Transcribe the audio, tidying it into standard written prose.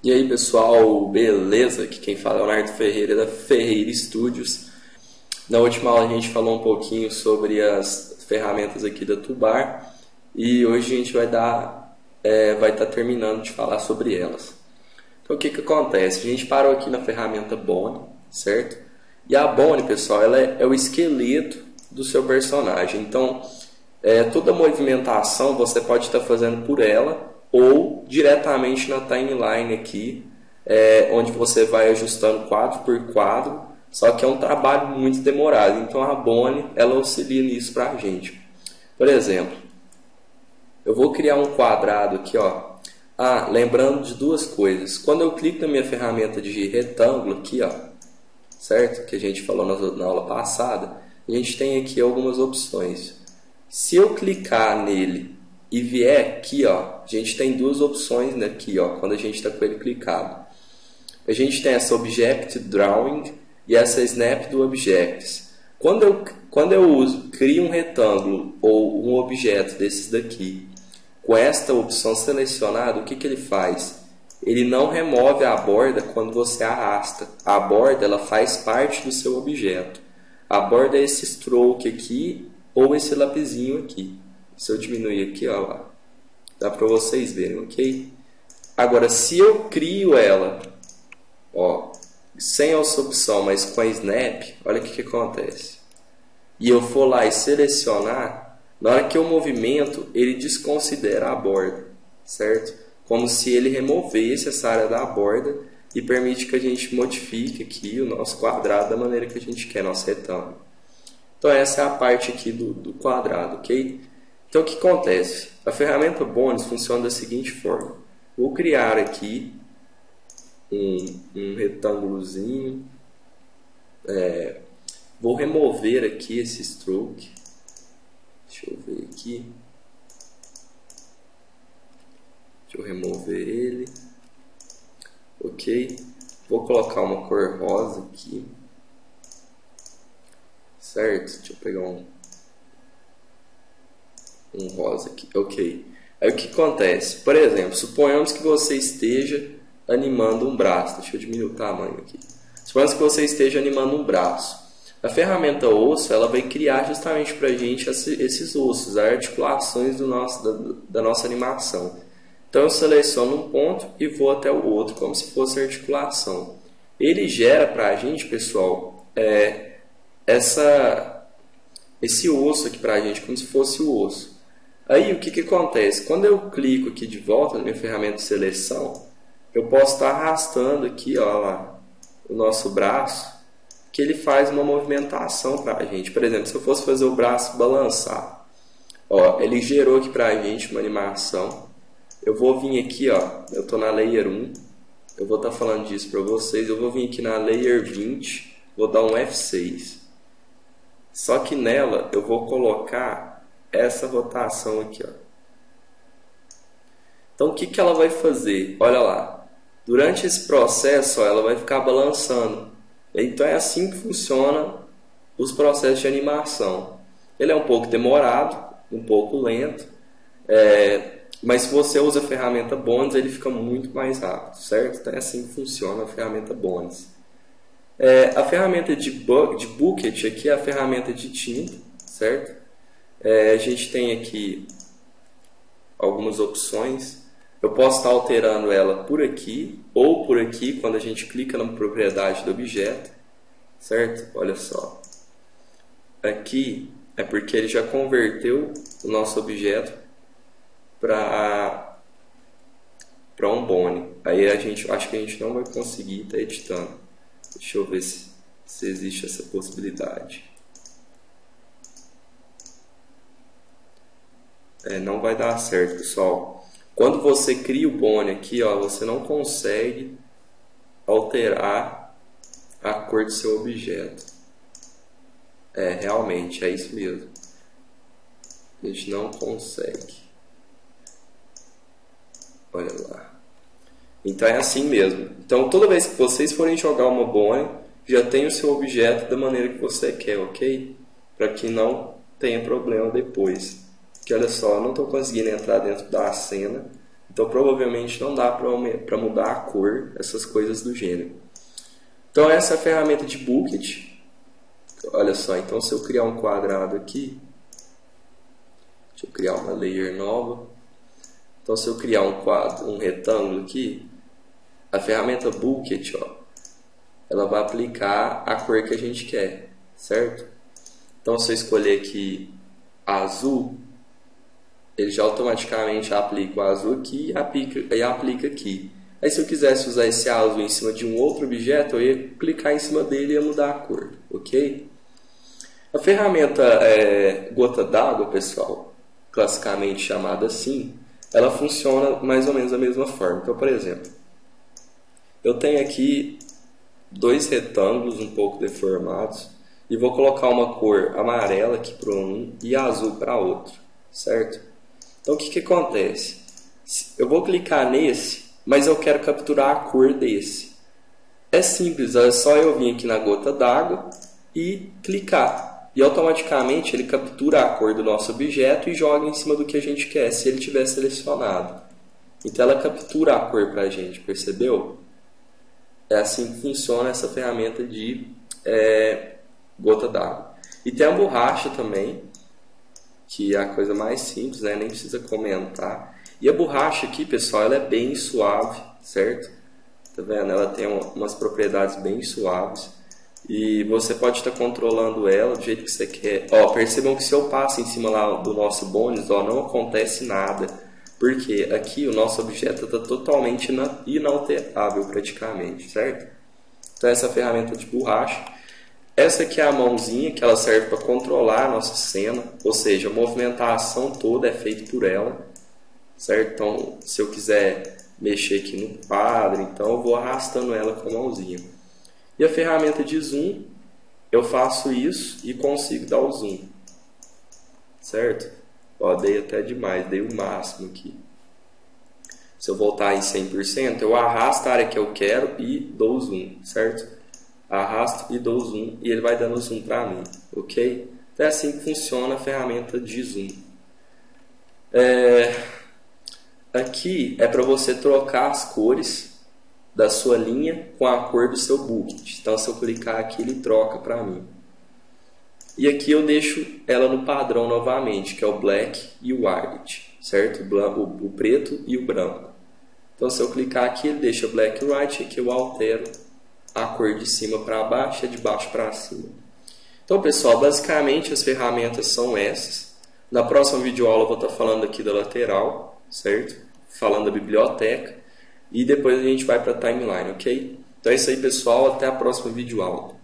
E aí pessoal, beleza? Aqui quem fala é o Leonardo Ferreira da Ferreira Studios. Na última aula a gente falou um pouquinho sobre as ferramentas aqui da Tubar e hoje a gente vai estar terminando de falar sobre elas. Então o que acontece? A gente parou aqui na ferramenta Bone, certo? E a Bone, pessoal, ela é o esqueleto do seu personagem. Então toda movimentação você pode estar fazendo por ela ou diretamente na timeline aqui, onde você vai ajustando quadro por quadro, só que é um trabalho muito demorado. Então a Bone ela auxilia nisso para a gente. Por exemplo, eu vou criar um quadrado aqui, ó. Lembrando de duas coisas. Quando eu clico na minha ferramenta de retângulo aqui, ó, certo? Que a gente falou na aula passada, a gente tem aqui algumas opções. Se eu clicar nele e vier aqui, ó, a gente tem duas opções aqui, ó, quando a gente está com ele clicado. A gente tem essa Object Drawing e essa Snap do Objects. Quando eu crio um retângulo ou um objeto desses daqui, com esta opção selecionada, o que ele faz? Ele não remove a borda quando você arrasta. A borda ela faz parte do seu objeto. A borda é esse stroke aqui ou esse lapisinho aqui. Se eu diminuir aqui, ó, dá para vocês verem, ok? Agora, se eu crio ela, ó, sem essa opção, mas com a Snap, olha o que acontece. E eu for lá e selecionar, na hora que eu movimento, ele desconsidera a borda, certo? Como se ele removesse essa área da borda e permite que a gente modifique aqui o nosso quadrado da maneira que a gente quer, nosso retângulo. Então essa é a parte aqui do quadrado, ok? Então o que acontece? A ferramenta Bones funciona da seguinte forma. Vou criar aqui um retângulozinho. Vou remover aqui esse stroke. Deixa eu ver aqui. Deixa eu remover ele. Ok. Vou colocar uma cor rosa aqui. Certo? Deixa eu pegar um rosa aqui, ok. Aí o que acontece? Por exemplo, suponhamos que você esteja animando um braço. Deixa eu diminuir o tamanho aqui. Suponhamos que você esteja animando um braço. A ferramenta osso ela vai criar justamente para a gente esses ossos, as articulações da nossa animação. Então eu seleciono um ponto e vou até o outro, como se fosse articulação. Ele gera para a gente, pessoal, esse osso aqui para a gente, como se fosse o osso. Aí o que acontece? Quando eu clico aqui de volta na minha ferramenta de seleção, eu posso estar arrastando aqui, ó, lá, o nosso braço, que ele faz uma movimentação para a gente. Por exemplo, se eu fosse fazer o braço balançar, ó, ele gerou aqui para a gente uma animação. Eu vou vir aqui, ó, eu estou na Layer 1, eu vou estar falando disso para vocês. Eu vou vir aqui na Layer 20, vou dar um F6. Só que nela eu vou colocar essa rotação aqui, ó. Então o que ela vai fazer? Olha lá, durante esse processo, ó, ela vai ficar balançando. Então é assim que funciona os processos de animação. Ele é um pouco demorado, um pouco lento, mas se você usa a ferramenta Bones, ele fica muito mais rápido, certo? Então é assim que funciona a ferramenta Bones. A ferramenta de Bucket aqui é a ferramenta de tinta, certo? A gente tem aqui algumas opções. Eu posso estar alterando ela por aqui ou por aqui quando a gente clica na propriedade do objeto, certo? Olha só. Aqui é porque ele já converteu o nosso objeto para um Bone. Aí acho que a gente não vai conseguir estar editando. Deixa eu ver se existe essa possibilidade. Não vai dar certo, pessoal. Quando você cria o Bone aqui, ó, você não consegue alterar a cor do seu objeto. Realmente, é isso mesmo. A gente não consegue. Olha lá. Então é assim mesmo. Então toda vez que vocês forem jogar uma Bone, já tem o seu objeto da maneira que você quer, ok? Para que não tenha problema depois. Que olha só, eu não estou conseguindo entrar dentro da cena. Então provavelmente não dá para mudar a cor, essas coisas do gênero. Então essa é a ferramenta de Bucket. Olha só, então se eu criar um quadrado aqui, deixa eu criar uma layer nova. Então se eu criar um retângulo aqui, a ferramenta Bucket, ó, ela vai aplicar a cor que a gente quer, certo? Então se eu escolher aqui azul, ele já automaticamente aplica o azul aqui e aplica aqui. Aí se eu quisesse usar esse azul em cima de um outro objeto, eu ia clicar em cima dele e ia mudar a cor, ok? A ferramenta gota d'água, pessoal, classicamente chamada assim, ela funciona mais ou menos da mesma forma. Então, por exemplo, eu tenho aqui dois retângulos um pouco deformados e vou colocar uma cor amarela aqui para um e azul para outro, certo? Então o que acontece? Eu vou clicar nesse, mas eu quero capturar a cor desse. É simples, é só eu vir aqui na gota d'água e clicar. E automaticamente ele captura a cor do nosso objeto e joga em cima do que a gente quer, se ele tiver selecionado. Então ela captura a cor para a gente, percebeu? É assim que funciona essa ferramenta de gota d'água. E tem a borracha também, que é a coisa mais simples, né? Nem precisa comentar. E a borracha aqui, pessoal, ela é bem suave, certo? Tá vendo? Ela tem umas propriedades bem suaves. E você pode estar controlando ela do jeito que você quer. Ó, percebam que se eu passo em cima lá do nosso bônus, ó, não acontece nada. Porque aqui o nosso objeto está totalmente inalterável praticamente, certo? Então essa ferramenta de borracha. Essa aqui é a mãozinha que ela serve para controlar a nossa cena, ou seja, a movimentação toda é feita por ela, certo? Então, se eu quiser mexer aqui no quadro, então eu vou arrastando ela com a mãozinha. E a ferramenta de zoom, eu faço isso e consigo dar o zoom, certo? Ó, dei até demais, dei o máximo aqui. Se eu voltar em 100%, eu arrasto a área que eu quero e dou o zoom, certo? Arrasto e dou zoom e ele vai dando zoom para mim, ok? Então é assim que funciona a ferramenta de zoom. Aqui é para você trocar as cores da sua linha com a cor do seu bucket. Então se eu clicar aqui ele troca para mim. E aqui eu deixo ela no padrão novamente, que é o black e o white, certo? O preto e o branco. Então se eu clicar aqui ele deixa black e white e aqui eu altero a cor de cima para baixo e de baixo para cima. Então, pessoal, basicamente as ferramentas são essas. Na próxima videoaula eu vou estar falando aqui da lateral, certo? Falando da biblioteca. E depois a gente vai para a timeline, ok? Então é isso aí, pessoal. Até a próxima videoaula.